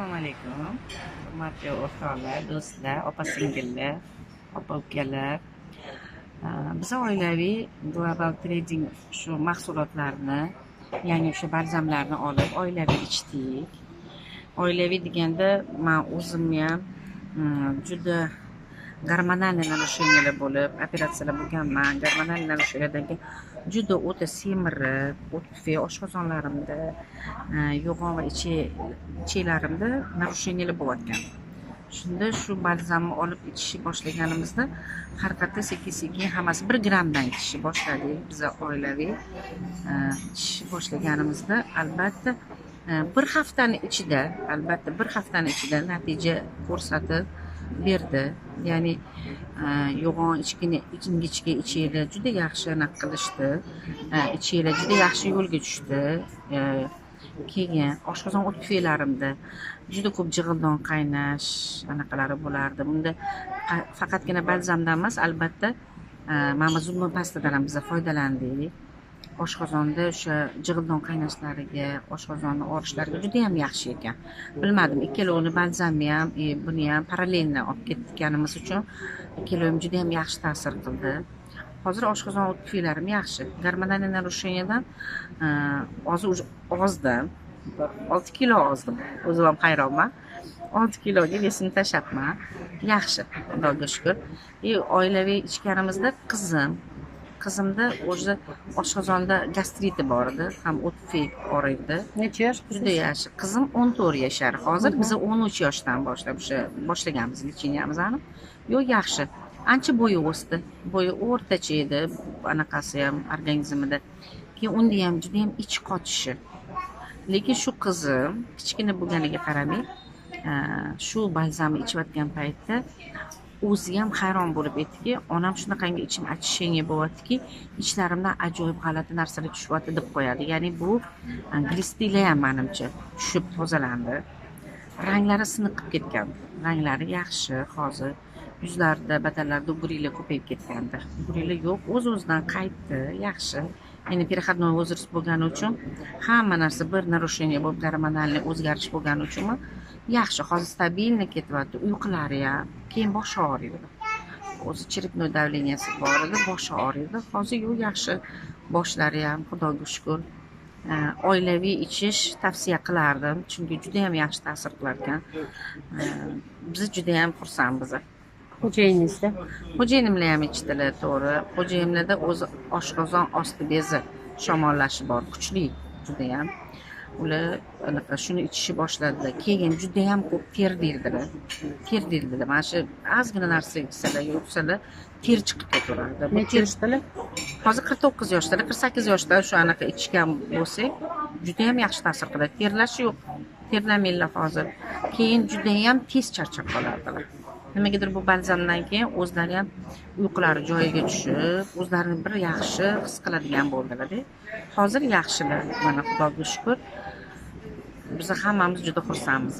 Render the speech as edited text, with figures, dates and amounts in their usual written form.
Assalomu alaykum. Hurmatli o'rtoqlar, do'stlar, opa-singillar, opa-ukalar. Biz oilaviy global trading shu mahsulotlarni, ya'ni o'sha balzamlarni olib oilaviy ichdik. Oilaviy deganda men o'zim ham juda gormonal narusheniylar bo'lib, operatsiyalar bo'lganman. Gormonal narusheniyadagi juda o'ta semirib, o't tufay oshqozonlarimda, yo'g'on va icheklarimda narusheniyalar bo'layotgan. Shunda shu balzamni olib ichishni boshlaganimizda haqiqatda sekin-sekin hammasi 1 grammdan ichishni boshladik. Biz oilaviy ichishni boshlaganimizda albatta bir haftani ichida natija ko'rsatib berdi. Ya'ni yo'g'on ingichka ichaklar juda yaxshi qilishdi. Ichaklar juda yaxshi yo'lga tushdi. Keyin oshqozon o't tufaylarimda juda ko'p jig'ildon qaynash anaqalari bo'lardi. Bunda faqatgina balzamdan emas, albatta mana zubni pastadan ham biz foydalandik. Oshqozonda o'sha jig'ildon qaynashlariga, oshqozonni og'rishlariga juda ham yaxshi ekan. Bilmadim, ikkalovini balzamni ham, buni ham parallelni olib ketganimiz uchun ikkalovi juda ham yaxshi ta'sir qildi. Hozir oshqozon o't tufaylarim yaxshi. Gormonal narusheniyadan ozdim. 6 kilo ozdim. O'zim ham hayronman. 6 kiloga vesimni tashlabman. Yaxshi, Xudoga shukr. Oilaviy ichganimizda qizimda o'zi oshqozonda gastriti bor edi, ham o't tufay og'riydi. Necha yosh? Juda yaxshi. Qizim 14 yashar. Hozir biz 13 yoshdan boshlab boshlaganmiz licheniyamizni. Yaxshi. Ancha bo'yi o'sdi. Bo'yi o'rtacha edi, anaqasi ham organizmida. Keyin unda ham juda ham ich qotishi. Lekin shu qizim kichkina bo'lganiga qaramay, shu balzamni ichayotgan paytda o'zi ham hayron bo'lib etdiki, onam shunaqangi ichim achishiniya bo'lyaptiki, ichlarimdan ajoyib g'alati narsalar tushyapti deb qo'yadi. Ya'ni bu glistila ham menimcha tushib tozalandi. Ranglari siniqib ketgan. Ranglari yaxshi hozir. Yuzlarida, badanlarida gurilar ko'payib ketgandi. Gurilar yo'q, o'z-o'zidan qaytdi, yaxshi. Ya'ni переходной возраст bo'lgani uchun hamma narsa bir narusheniya bo'lib, gormonal o'zgarish bo'lgani uchun yaxshi. Hozir stabilni ketyapti, uyqulari ham, keyin boshi og'riydi. O'zi черепной давленияsi bor edi, boshi og'riydi. Hozir yaxshi, boshlari ham, Xudoga shukr. Oilaviy ichish tavsiya qilardim, chunki juda ham yaxshi ta'sir qilar ekan. Biz juda ham xursandmiz. Xo'jayiningizda? Xo'jayinimlar ham ichdilar, to'g'ri. Xo'jayinlarda o'zi oshqozon osti bezi shamollashi bor, kuchli juda ham. Ular shuni ichishni boshladilar. Keyin juda ham ko'p ter dirdilar. Mana shu ozgina narsa ichsalar, yursalar, ter chiqib ketaveradi. Necha yoshdalar? Hozir 49 yoshdalar, 48 yoshda shu anaqa ichgan bo'lsak, juda ham yaxshi ta'sir qiladi. Terlash yo'q. Terlamaylar hozir. Keyin juda ham tez charchab qoladilar. Nimagadir bu balzamdan keyin o'zlari ham uyqulari joyiga tushib, o'zlarini bir yaxshi his qiladigan bo'ldilar-da. Hozir yaxshilar, mana Xudoga shukr. Biz hammamiz juda xursandmiz.